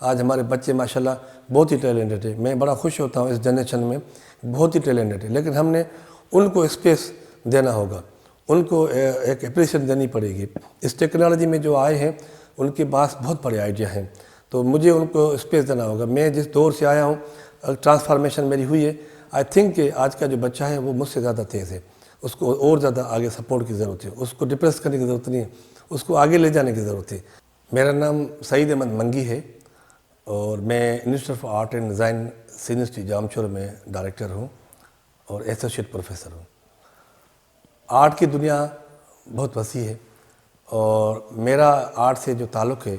آج ہمارے بچے ماشاءاللہ بہت ہی ٹیلنٹڈ ہے. میں بڑا خوش ہوتا ہوں اس جنریشن میں بہت ہی ٹیلنٹڈ ہے, لیکن ہم نے ان کو اسپیس دینا ہوگا, ان کو ایک اپریشیشن دینی پڑے گی. اس ٹیکنالوجی میں جو آئے ہیں ان کے پاس بہت بڑے آئیڈیا ہیں, تو مجھے ان کو اسپیس دینا ہوگا. میں جس دور سے آیا ہوں ٹرانسفارمیشن میری ہوئی ہے. آئی تھنک کہ آج کا جو بچہ ہے وہ مجھ سے زیادہ تیز ہے, اس کو اور زیادہ آگے سپورٹ کی ضرورت ہے, اس کو ڈپریس کرنے کی ضرورت نہیں ہے, اس کو آگے لے جانے کی ضرورت ہے. میرا نام سعید احمد منگی ہے اور میں institute of art and design university Jamshoro میں ڈائریکٹر ہوں اور ایسوسیٹ پروفیسر ہوں. آرٹ کی دنیا بہت وسیع ہے اور میرا آرٹ سے جو تعلق ہے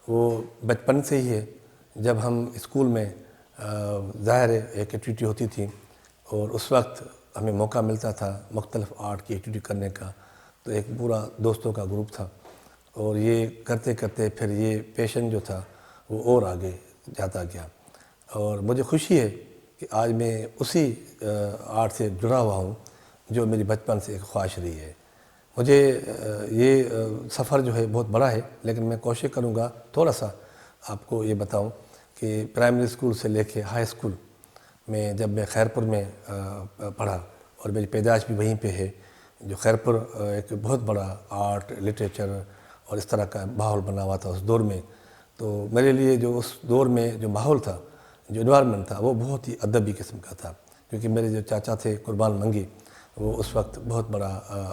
وہ بچپن سے ہی ہے. جب ہم اسکول میں ظاہر ایک ایکٹیویٹی ہوتی تھی اور اس وقت ہمیں موقع ملتا تھا مختلف آرٹ کی ایکٹیویٹی کرنے کا, تو ایک پورا دوستوں کا گروپ تھا اور یہ کرتے کرتے پھر یہ پیشن جو تھا وہ اور آگے جاتا گیا. اور مجھے خوشی ہے کہ آج میں اسی آرٹ سے جڑا ہوا ہوں جو میری بچپن سے ایک خواہش رہی ہے. مجھے یہ سفر جو ہے بہت بڑا ہے, لیکن میں کوشش کروں گا تھوڑا سا آپ کو یہ بتاؤں کہ پرائمری اسکول سے لے کے ہائی اسکول میں جب میں خیرپور میں پڑھا اور میری پیدائش بھی وہیں پہ ہے, جو خیرپور ایک بہت بڑا آرٹ لٹریچر اور اس طرح کا ماحول بنا ہوا تھا اس دور میں. تو میرے لیے جو اس دور میں جو ماحول تھا, جو انوائرمنٹ تھا, وہ بہت ہی ادبی قسم کا تھا, کیونکہ میرے جو چاچا تھے قربان منگی وہ اس وقت بہت بڑا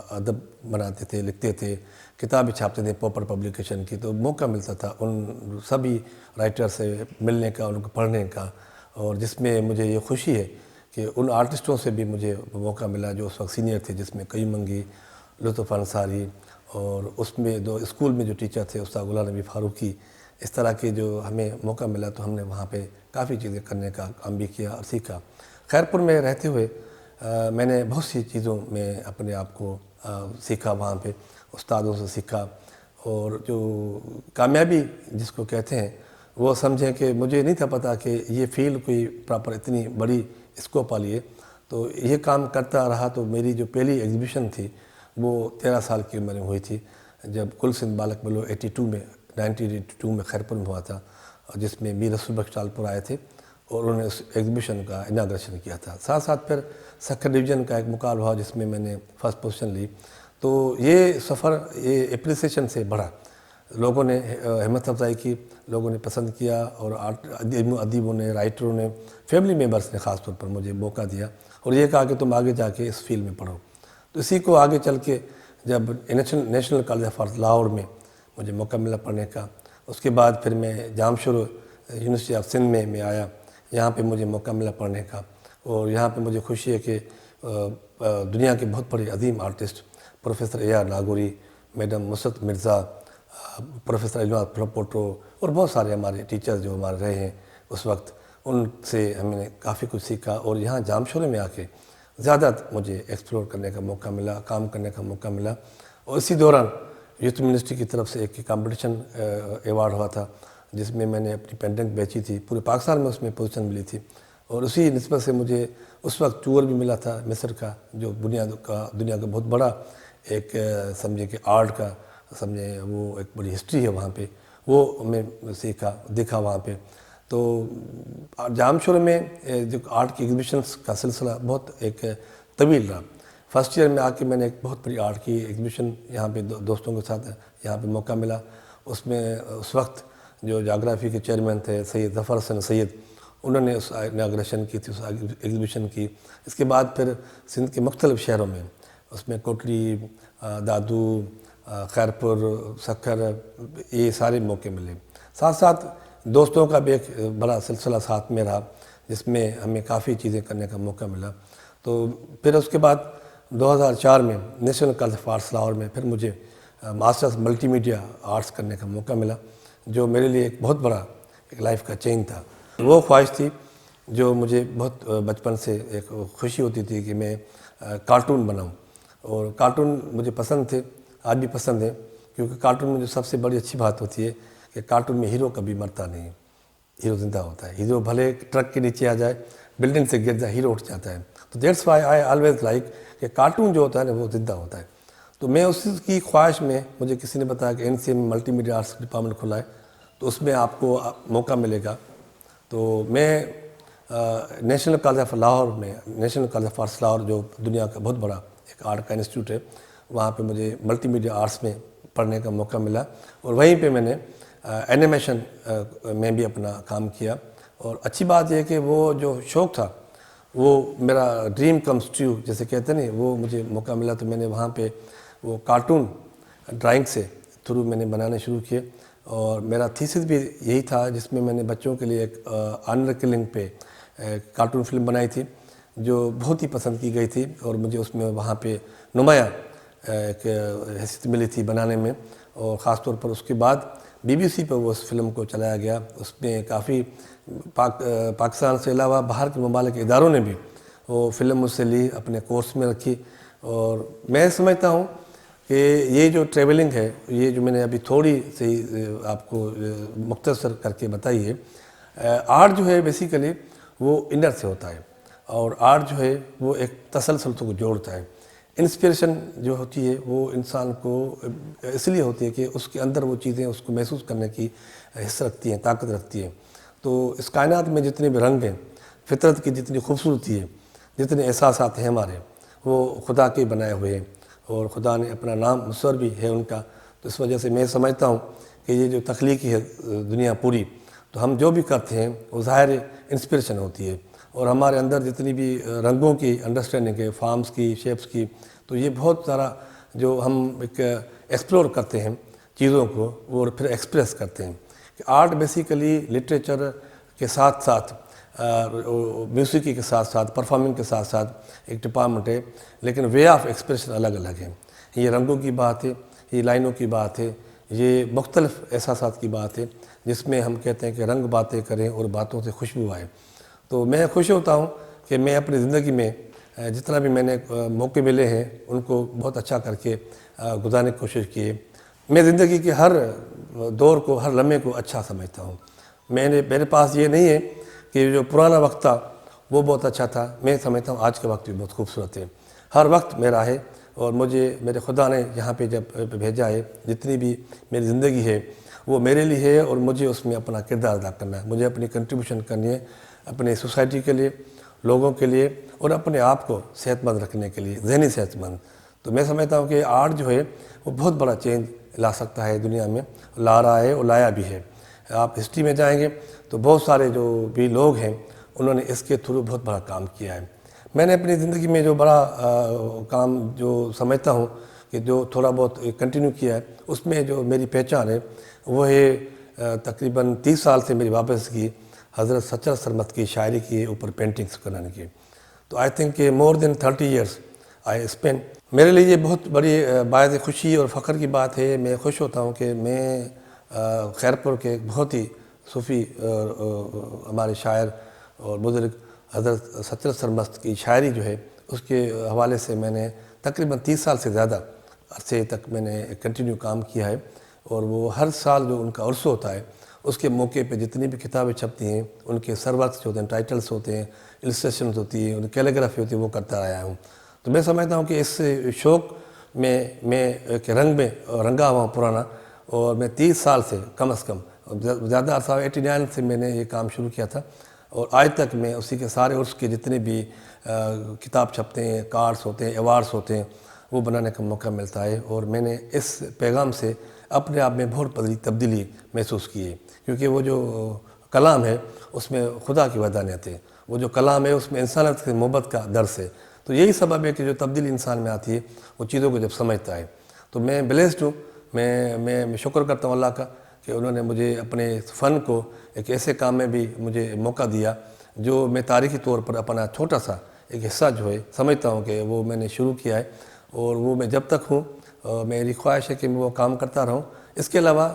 ادب بناتے تھے, لکھتے تھے, کتابیں چھاپتے تھے پاپر پبلیکیشن کی. تو موقع ملتا تھا ان سبھی رائٹر سے ملنے کا, ان کو پڑھنے کا, اور جس میں مجھے یہ خوشی ہے کہ ان آرٹسٹوں سے بھی مجھے موقع ملا جو اس وقت سینئر تھے, جس میں قیوم منگی, لطف انصاری, اور اس میں دو اسکول میں جو ٹیچر تھے استاد غلام نبی فاروقی. اس طرح کے جو ہمیں موقع ملا تو ہم نے وہاں پہ کافی چیزیں کرنے کا کام بھی کیا اور سیکھا. خیرپور میں رہتے ہوئے میں نے بہت سی چیزوں میں اپنے آپ کو سیکھا, وہاں پہ استادوں سے سیکھا. اور جو کامیابی جس کو کہتے ہیں وہ سمجھیں کہ مجھے نہیں تھا پتہ کہ یہ فیلڈ کوئی پراپر اتنی بڑی اسکوپ والی ہے. تو یہ کام کرتا رہا تو میری جو پہلی ایگزیبیشن تھی وہ 13 سال کی عمر میں ہوئی تھی, جب کل سندھ بالک میلہ 1982 میں خیرپور میں ہوا تھا, جس میں میر رسول بخش ٹالپور آئے تھے اور انہوں نے اس ایگزیبیشن کا اناگریشن کیا تھا. ساتھ ساتھ پھر سکھر ڈویژن کا ایک مقابلہ ہوا جس میں نے فرسٹ پوزیشن لی. تو یہ سفر یہ اپریسیشن سے بڑھا, لوگوں نے ہمت افزائی کی, لوگوں نے پسند کیا, اور ادیبوں نے, رائٹروں نے, فیملی ممبرس نے خاص طور پر مجھے موقع دیا اور یہ کہا کہ تم آگے جا کے اس فیلڈ میں پڑھو. تو اسی کو آگے چل کے جب national college of art Lahore میں مجھے موقع ملا پڑھنے کا, اس کے بعد پھر میں جامشور یونیورسٹی آف سندھ میں آیا, یہاں پہ مجھے موقع ملا پڑھنے کا. اور یہاں پہ مجھے خوشی ہے کہ دنیا کے بہت بڑے عظیم artist professor A R Nagori, madam Musarrat Mirza, professor Alnawaz پھلوپوٹرو اور بہت سارے ہمارے ٹیچرز جو ہمارے رہے ہیں اس وقت, ان سے ہم نے کافی کچھ سیکھا. اور یہاں جامشورے میں آ کے زیادہ مجھے ایکسپلور کرنے کا موقع ملا, کام کرنے کا موقع ملا. اور اسی دوران یوتھ منسٹری کی طرف سے ایک کمپٹیشن ایوارڈ ہوا تھا جس میں میں نے اپنی پینٹنگ بیچی تھی, پورے پاکستان میں اس میں پوزیشن ملی تھی. اور اسی نسبت سے مجھے اس وقت ٹور بھی ملا تھا مصر کا, جو دنیا کا بہت بڑا ایک سمجھے کہ آرٹ کا سمجھیں وہ ایک بڑی ہسٹری ہے وہاں پہ, وہ میں سیکھا دیکھا وہاں پہ. تو جامشور میں جو آرٹ کی ایگزیبیشنس کا سلسلہ بہت ایک طویل رہا. فرسٹ ایئر میں آ کے میں نے ایک بہت بڑی آرٹ کی ایگزیبیشن یہاں پہ دوستوں کے ساتھ یہاں پہ موقع ملا. اس میں اس وقت جو جاگرافی کے چیئرمین تھے سید ظفر حسن سید, انہوں نے اس اناگریشن کی تھی, اس ایگزیبیشن کی. اس کے بعد پھر سندھ کے مختلف شہروں میں, اس میں کوٹلی, دادو, خیرپور, سکھر, یہ سارے موقع ملے. ساتھ ساتھ دوستوں کا بھی ایک بڑا سلسلہ ساتھ میں رہا جس میں ہمیں کافی چیزیں کرنے کا موقع ملا. تو پھر اس کے بعد 2004 میں national college of arts Lahore میں پھر مجھے ماسٹرز ملٹی میڈیا آرٹس کرنے کا موقع ملا, جو میرے لیے ایک بہت بڑا ایک لائف کا چینج تھا. وہ خواہش تھی جو مجھے بہت بچپن سے ایک خوشی ہوتی تھی کہ میں کارٹون بناؤں, اور کارٹون مجھے پسند تھے, آج بھی پسند ہے. کیونکہ کارٹون میں جو سب سے بڑی اچھی بات ہوتی ہے کہ کارٹون میں ہیرو کبھی مرتا نہیں, ہیرو زندہ ہوتا ہے. ہیرو بھلے ٹرک کے نیچے آ جائے, بلڈنگ سے گر جائے, ہیرو اٹھ جاتا ہے. تو that's why I always like کہ کارٹون جو ہوتا ہے نا وہ زندہ ہوتا ہے. تو میں اس کی خواہش میں مجھے کسی نے بتایا کہ N C M multimedia arts department کھلا ہے, تو اس میں آپ کو موقع ملے گا. تو میں نیشنل کالج آف لاہور میں، national college of arts Lahore جو دنیا کا بہت بڑا ایک آرٹ کا انسٹیٹیوٹ ہے، وہاں پہ مجھے ملٹی میڈیا آرٹس میں پڑھنے کا موقع ملا، اور وہیں پہ میں نے اینیمیشن میں بھی اپنا کام کیا. اور اچھی بات یہ ہے کہ وہ جو شوق تھا وہ میرا ڈریم کمز ٹرو جیسے کہتے ہیں نا، وہ مجھے موقع ملا. تو میں نے وہاں پہ وہ کارٹون ڈرائنگ سے تھرو میں نے بنانے شروع کیے، اور میرا تھیسس بھی یہی تھا جس میں نے بچوں کے لیے ایک آنر کلنگ پہ کارٹون فلم بنائی تھی جو بہت ہی پسند کی گئی تھی، اور مجھے اس میں وہاں پہ نمایاں ایک حیثیت ملی تھی بنانے میں. اور خاص طور پر اس کے بعد BBC پہ وہ اس فلم کو چلایا گیا. اس میں کافی پاکستان سے علاوہ باہر کے ممالک کے اداروں نے بھی وہ فلم مجھ سے لی، اپنے کورس میں رکھی. اور میں سمجھتا ہوں کہ یہ جو ٹریولنگ ہے، یہ جو میں نے ابھی تھوڑی سی آپ کو مختصر کر کے بتائی ہے، آرٹ جو ہے بیسیکلی وہ انر سے ہوتا ہے، اور آرٹ جو ہے وہ ایک تسلسل کو جوڑتا ہے. انسپریشن جو ہوتی ہے وہ انسان کو اس لیے ہوتی ہے کہ اس کے اندر وہ چیزیں اس کو محسوس کرنے کی حصہ رکھتی ہیں، طاقت رکھتی ہیں. تو اس کائنات میں جتنے بھی رنگ ہیں، فطرت کی جتنی خوبصورتی ہے، جتنے احساسات ہیں ہمارے، وہ خدا کے بنائے ہوئے ہیں، اور خدا نے اپنا نام مصور بھی ہے ان کا. تو اس وجہ سے میں سمجھتا ہوں کہ یہ جو تخلیقی ہے دنیا پوری، تو ہم جو بھی کرتے ہیں وہ ظاہر انسپریشن ہوتی ہے. اور ہمارے اندر جتنی بھی رنگوں کی انڈرسٹینڈنگ ہے، فارمز کی، شیپس کی، تو یہ بہت سارا جو ہم ایک ایکسپلور کرتے ہیں چیزوں کو، اور پھر ایکسپریس کرتے ہیں. کہ آرٹ بیسیکلی لٹریچر کے ساتھ ساتھ، موسیقی کے ساتھ ساتھ، پرفارمنگ کے ساتھ ساتھ ایک ڈپارٹمنٹ ہے، لیکن وے آف ایکسپریشن الگ الگ ہے. یہ رنگوں کی بات ہے، یہ لائنوں کی بات ہے، یہ مختلف احساسات کی بات ہے، جس میں ہم کہتے ہیں کہ رنگ باتیں کریں اور باتوں سے خوشبو آئے. تو میں خوش ہوتا ہوں کہ میں اپنی زندگی میں جتنا بھی میں نے موقع ملے ہیں ان کو بہت اچھا کر کے گزارنے کی کوشش کی ہے. میں زندگی کے ہر دور کو، ہر لمحے کو اچھا سمجھتا ہوں. میرے پاس یہ نہیں ہے کہ جو پرانا وقت تھا وہ بہت اچھا تھا. میں سمجھتا ہوں آج کا وقت بھی بہت خوبصورت ہے. ہر وقت میرا ہے، اور مجھے میرے خدا نے یہاں پہ جب بھیجا ہے، جتنی بھی میری زندگی ہے وہ میرے لیے ہے، اور مجھے اس میں اپنا کردار ادا کرنا ہے. مجھے اپنی کنٹریبیوشن کرنی ہے اپنے سوسائٹی کے لیے، لوگوں کے لیے، اور اپنے آپ کو صحت مند رکھنے کے لیے، ذہنی صحت مند. تو میں سمجھتا ہوں کہ آرٹ جو ہے وہ بہت بڑا چینج لا سکتا ہے دنیا میں، لا رہا ہے اور لایا بھی ہے. آپ ہسٹری میں جائیں گے تو بہت سارے جو بھی لوگ ہیں انہوں نے اس کے تھرو بہت بڑا کام کیا ہے. میں نے اپنی زندگی میں جو بڑا کام جو سمجھتا ہوں کہ جو تھوڑا بہت کنٹینیو کیا ہے، اس میں جو میری پہچان ہے وہ ہے تقریباً 30 سال سے میری وابستگی حضرت سچر سرمت کی شاعری کے اوپر پینٹنگز کرنے کی. تو آئی تھنک کہ مور دین 30 ایئرس آئی اسپینڈ. میرے لیے یہ بہت بڑی باعث خوشی اور فخر کی بات ہے. میں خوش ہوتا ہوں کہ میں خیرپور کے بہت ہی صوفی ہمارے شاعر اور بزرگ حضرت سچر سرمست کی شاعری جو ہے اس کے حوالے سے میں نے تقریباً 30 سال سے زیادہ عرصے تک میں نے کنٹینیو کام کیا ہے. اور وہ ہر سال جو ان کا عرس ہوتا ہے اس کے موقع پہ جتنی بھی کتابیں چھپتی ہیں ان کے سرورکس جو ہوتے ہیں، ٹائٹلز ہوتے ہیں، السٹریشنز ہوتی ہیں، ان کی کیلیگرافی ہوتی ہے، وہ کرتا آیا ہوں. تو میں سمجھتا ہوں کہ اس شوق میں ایک رنگ میں رنگا ہوا ہوں پرانا. اور میں 30 سال سے کم از کم، زیادہ عرصہ 89 سے میں نے یہ کام شروع کیا تھا، اور آج تک میں اسی کے سارے عرس کے جتنے بھی کتاب چھپتے ہیں، کارڈز ہوتے ہیں، ایوارڈز ہوتے ہیں، وہ بنانے کا موقع ملتا ہے. اور میں نے اس پیغام سے اپنے آپ میں بہت بڑی تبدیلی محسوس کی ہے، کیونکہ وہ جو کلام ہے اس میں خدا کی وحدانیت ہے، وہ جو کلام ہے اس میں انسانیت کی محبت کا درس ہے. تو یہی سبب ہے کہ جو تبدیلی انسان میں آتی ہے وہ چیزوں کو جب سمجھتا ہے. تو میں بلیسڈ ہوں. میں شکر کرتا ہوں اللہ کا کہ انہوں نے مجھے اپنے فن کو ایک ایسے کام میں بھی مجھے موقع دیا جو میں تاریخی طور پر اپنا چھوٹا سا ایک حصہ جو ہے سمجھتا ہوں کہ وہ میں نے شروع کیا ہے، اور وہ میں جب تک ہوں میری خواہش ہے کہ میں وہ کام کرتا رہوں. اس کے علاوہ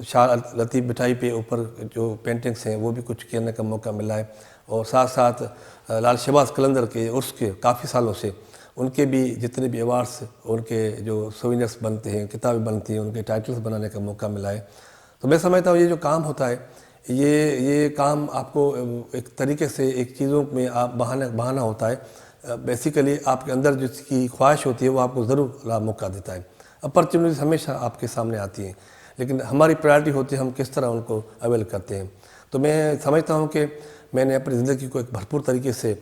شاہ لطیف بٹائی پہ اوپر جو پینٹنگس ہیں وہ بھی کچھ کرنے کا موقع ملا ہے. اور ساتھ ساتھ لال شہباز قلندر کے عرس کے کافی سالوں سے ان کے بھی جتنے بھی ایوارڈس، ان کے جو سوینرس بنتے ہیں، کتابیں بنتی ہیں، ان کے ٹائٹلز بنانے کا موقع ملا ہے. تو میں سمجھتا ہوں یہ جو کام ہوتا ہے یہ کام آپ کو ایک طریقے سے ایک چیزوں میں آپ بہانا ہوتا ہے. بیسیکلی آپ کے اندر جس کی خواہش ہوتی ہے وہ آپ کو ضرور موقع دیتا ہے. اپرچونیٹیز ہمیشہ آپ کے سامنے آتی ہیں، لیکن ہماری پرائرٹی ہوتی ہے ہم کس طرح ان کو اویل کرتے ہیں. تو میں سمجھتا ہوں کہ میں نے اپنی زندگی کو ایک بھرپور طریقے سے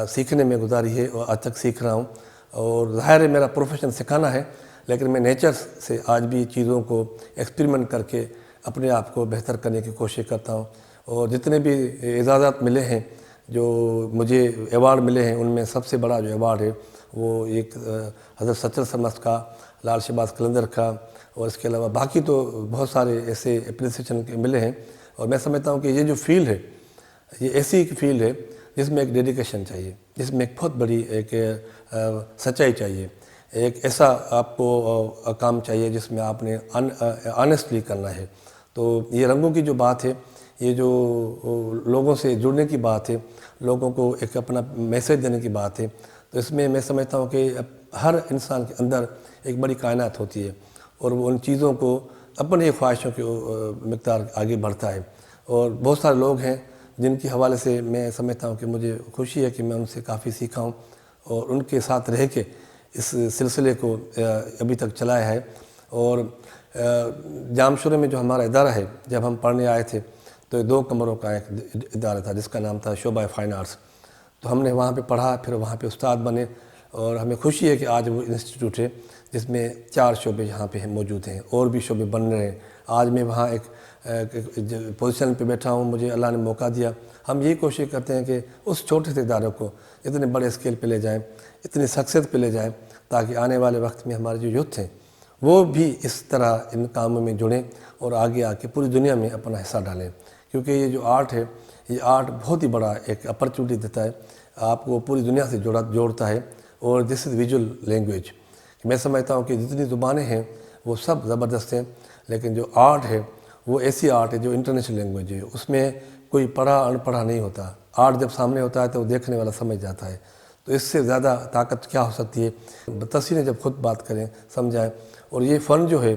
سیکھنے میں گزاری ہے اور آج تک سیکھ رہا ہوں. اور ظاہر ہے میرا پروفیشن سکھانا ہے، لیکن میں نیچر سے آج بھی چیزوں کو ایکسپیریمنٹ کر کے اپنے آپ کو بہتر کرنے کی کوشش کرتا ہوں. اور جتنے بھی اعزازات ملے ہیں، جو مجھے ایوارڈ ملے ہیں، ان میں سب سے بڑا جو ایوارڈ ہے وہ ایک حضرت سچر سمت کا، لال شہباز قلندر کا، اور اس کے علاوہ باقی تو بہت سارے ایسے اپریسیشن کے ملے ہیں. اور میں سمجھتا ہوں کہ یہ جو فیلڈ ہے یہ ایسی ایک فیلڈ ہے جس میں ایک ڈیڈیکیشن چاہیے، جس میں ایک بہت بڑی ایک سچائی چاہیے، ایک ایسا آپ کو کام چاہیے جس میں آپ نے آنیسٹلی کرنا ہے. تو یہ رنگوں کی جو بات ہے، یہ جو لوگوں سے جڑنے کی بات ہے، لوگوں کو ایک اپنا میسیج دینے کی بات ہے، تو اس میں سمجھتا ہوں کہ ہر انسان کے اندر ایک بڑی کائنات ہوتی ہے اور وہ ان چیزوں کو اپنی خواہشوں کی مقدار آگے بڑھتا ہے. اور بہت سارے لوگ ہیں جن کے حوالے سے میں سمجھتا ہوں کہ مجھے خوشی ہے کہ میں ان سے کافی سیکھا ہوں اور ان کے ساتھ رہ کے اس سلسلے کو ابھی تک چلایا ہے. اور جام شورے میں جو ہمارا ادارہ ہے، جب ہم پڑھنے آئے تھے تو 2 کمروں کا ایک ادارہ تھا جس کا نام تھا شعبہ فائن آرٹس. تو ہم نے وہاں پہ پڑھا، پھر وہاں پہ استاد بنے، اور ہمیں خوشی ہے کہ آج وہ انسٹیٹیوٹ ہے جس میں 4 شعبے یہاں پہ موجود ہیں، اور بھی شعبے بن رہے ہیں. آج میں وہاں ایک پوزیشن پہ بیٹھا ہوں، مجھے اللہ نے موقع دیا. ہم یہی کوشش کرتے ہیں کہ اس چھوٹے سے اداروں کو اتنے بڑے اسکیل پہ لے جائیں، اتنی سکسیس پہ لے جائیں، تاکہ آنے والے وقت میں ہمارے جو یوتھ ہیں وہ بھی اس طرح ان کاموں میں جڑیں اور آگے آ کے پوری دنیا میں اپنا حصہ ڈالیں. کیونکہ یہ جو آرٹ ہے، یہ آرٹ بہت ہی بڑا ایک اپرچونٹی دیتا ہے، آپ کو پوری دنیا سے جوڑتا ہے. اور دس از ویژول لینگویج. میں سمجھتا ہوں کہ جتنی زبانیں ہیں وہ سب زبردست ہیں، لیکن جو آرٹ ہے وہ ایسی آرٹ ہے جو انٹرنیشنل لینگویج ہے. اس میں کوئی پڑھا ان پڑھا نہیں ہوتا. آرٹ جب سامنے ہوتا ہے تو وہ دیکھنے والا سمجھ جاتا ہے. تو اس سے زیادہ طاقت کیا ہو سکتی ہے؟ تصویریں جب خود بات کریں، سمجھائیں. اور یہ فن جو ہے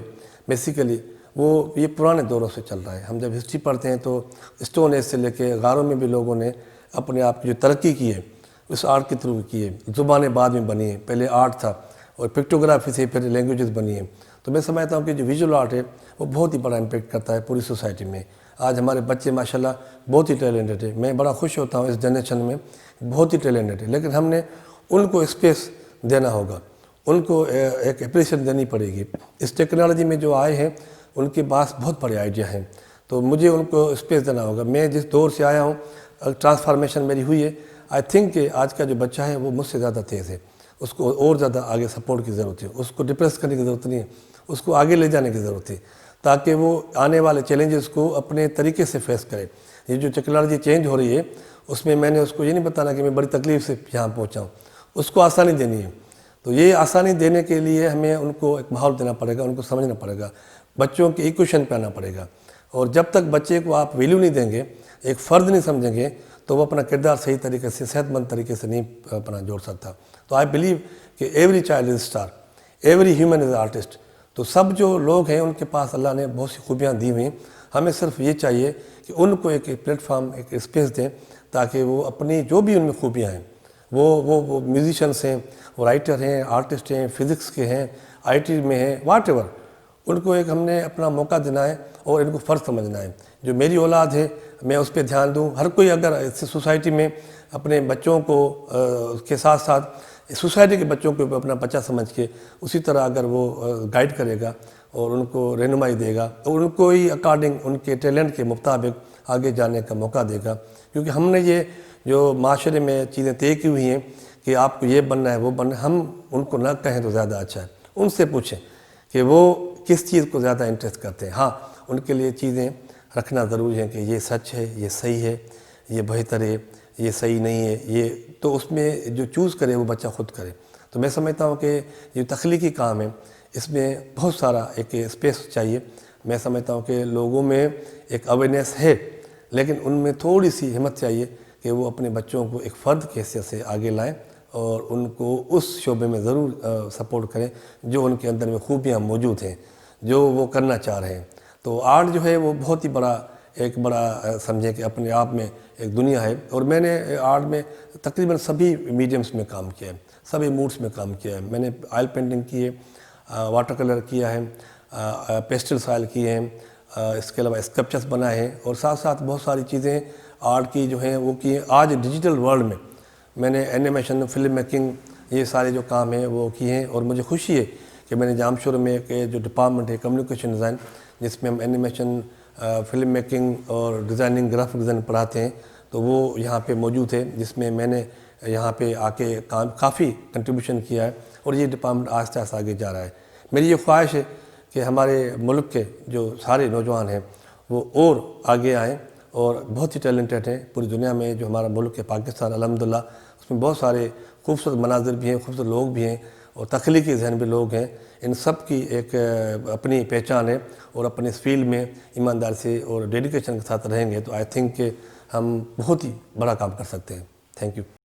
بیسیکلی وہ یہ پرانے دوروں سے چل رہا ہے. ہم جب ہسٹری پڑھتے ہیں تو اسٹون ایج سے لے کے غاروں میں بھی لوگوں نے اپنے آپ کی جو ترقی کی ہے اس آرٹ کے تھرو کی ہے. زبانیں بعد میں بنی ہیں، پہلے آرٹ تھا اور پکٹوگرافی سے پھر لینگویجز بنی ہیں. تو میں سمجھتا ہوں کہ جو ویژول آرٹ ہے وہ بہت ہی بڑا امپیکٹ کرتا ہے پوری سوسائٹی میں. آج ہمارے بچے ماشاءاللہ بہت ہی ٹیلنٹڈ ہیں. میں بڑا خوش ہوتا ہوں اس جنریشن میں بہت ہی ٹیلنٹڈ ہے، لیکن ہم نے ان کو اسپیس دینا ہوگا، ان کو ایک اپریشیشن دینی پڑے گی. اس ٹیکنالوجی میں جو آئے ہیں ان کے پاس بہت بڑے آئیڈیا ہیں، تو مجھے ان کو اسپیس دینا ہوگا. میں جس دور سے آیا ہوں، ٹرانسفارمیشن میری ہوئی ہے. آئی تھنک کہ آج کا جو بچہ ہے وہ مجھ سے زیادہ تیز ہے. اس کو اور زیادہ آگے سپورٹ کی ضرورت ہے. اس کو ڈپریس کرنے کی ضرورت نہیں ہے، اس کو آگے لے جانے کی ضرورت ہے تاکہ وہ آنے والے چیلنجز کو اپنے طریقے سے فیس کرے. یہ جو ٹیکنالوجی چینج ہو رہی ہے اس میں نے اس کو یہ نہیں بتانا کہ میں بڑی تکلیف سے یہاں پہنچا ہوں، اس کو آسانی دینی ہے. تو یہ آسانی دینے کے لیے ہمیں ان کو ایک ماحول دینا پڑے گا، ان کو سمجھنا پڑے گا، بچوں کے ایکویشن پہ آنا پڑے گا. اور جب تک بچے کو آپ ویلیو نہیں دیں گے، ایک فرد نہیں سمجھیں گے، تو وہ اپنا کردار صحیح طریقے سے صحت مند طریقے سے نہیں اپنا جوڑ سکتا. تو آئی بلیو کہ every child is star, every human is artist. تو سب جو لوگ ہیں ان کے پاس اللہ نے بہت سی خوبیاں دی ہوئی ہیں. ہمیں صرف یہ چاہیے کہ ان کو ایک پلیٹ فارم، ایک اسپیس دیں تاکہ وہ اپنی جو بھی ان میں خوبیاں ہیں، وہ میوزیشنس ہیں، وہ رائٹر ہیں، آرٹسٹ ہیں، فزکس کے ہیں، آئی ٹی میں ہیں، واٹ ایور، ان کو ایک ہم نے اپنا موقع دینا ہے اور ان کو فرض سمجھنا ہے. جو میری اولاد ہے میں اس پہ دھیان دوں. ہر کوئی اگر اس سوسائٹی میں اپنے بچوں کو کے ساتھ ساتھ سوسائٹی کے بچوں کو اپنا بچہ سمجھ کے اسی طرح اگر وہ گائیڈ کرے گا اور ان کو رہنمائی دے گا اور ان کو ہی اکارڈنگ ان کے ٹیلنٹ کے مطابق آگے جانے کا موقع دے گا. کیونکہ ہم نے یہ جو معاشرے میں چیزیں طے کی ہوئی ہیں کہ آپ کو یہ بننا ہے وہ بننا ہے، ہم ان کو نہ کہیں تو زیادہ اچھا ہے. ان سے پوچھیں کہ وہ کس چیز کو زیادہ انٹرسٹ کرتے ہیں. ہاں، ان کے لیے چیزیں رکھنا ضروری ہے کہ یہ سچ ہے، یہ صحیح ہے، یہ بہتر ہے، یہ صحیح نہیں ہے. یہ تو اس میں جو چوز کرے وہ بچہ خود کرے. تو میں سمجھتا ہوں کہ یہ تخلیقی کام ہے، اس میں بہت سارا ایک اسپیس چاہیے. میں سمجھتا ہوں کہ لوگوں میں ایک اویئرنیس ہے، لیکن ان میں تھوڑی سی ہمت چاہیے کہ وہ اپنے بچوں کو ایک فرد کی حیثیت سے آگے لائیں اور ان کو اس شعبے میں ضرور سپورٹ کریں جو ان کے اندر میں خوبیاں موجود ہیں، جو وہ کرنا چاہ رہے ہیں. تو آرٹ جو ہے وہ بہت ہی بڑا سمجھیں کہ اپنے آپ میں ایک دنیا ہے. اور میں نے آرٹ میں تقریباً سبھی میڈیمز میں کام کیا ہے، سبھی موڈس میں کام کیا ہے. میں نے آئل پینٹنگ کی ہے، واٹر کلر کیا ہے، پیسٹل سائل کیے ہیں، اس کے علاوہ اسکلپچرس بنائے ہیں، اور ساتھ ساتھ بہت ساری چیزیں آرٹ کی جو ہیں وہ کی ہیں۔ آج ڈیجیٹل ورلڈ میں نے اینیمیشن، فلم میکنگ، یہ سارے جو کام ہیں وہ کیے ہیں، اور مجھے خوشی ہے کہ میں نے جامعہ شور میں ایک جو ڈپارٹمنٹ ہے کمیونیکیشن ڈیزائن، جس میں ہم اینیمیشن، فلم میکنگ اور ڈیزائننگ، گرافک ڈیزائن پڑھاتے ہیں، تو وہ یہاں پہ موجود ہے، جس میں میں نے یہاں پہ آ کے کافی کنٹریبیوشن کیا ہے، اور یہ ڈپارٹمنٹ آہستہ آہستہ آگے جا رہا ہے۔ میری یہ خواہش ہے کہ ہمارے ملک کے جو سارے نوجوان ہیں وہ اور آگے آئیں، اور بہت ہی ٹیلنٹڈ ہیں پوری دنیا میں۔ جو ہمارا ملک ہے پاکستان، الحمدللہ اس میں بہت سارے خوبصورت مناظر بھی ہیں، خوبصورت لوگ بھی ہیں، اور تخلیقی ذہن بھی لوگ ہیں۔ ان سب کی ایک اپنی پہچان ہے، اور اپنے اس فیلڈ میں ایمانداری سے اور ڈیڈیکیشن کے ساتھ رہیں گے تو آئی تھنک کہ ہم بہت ہی بڑا کام کر سکتے ہیں۔ Thank you.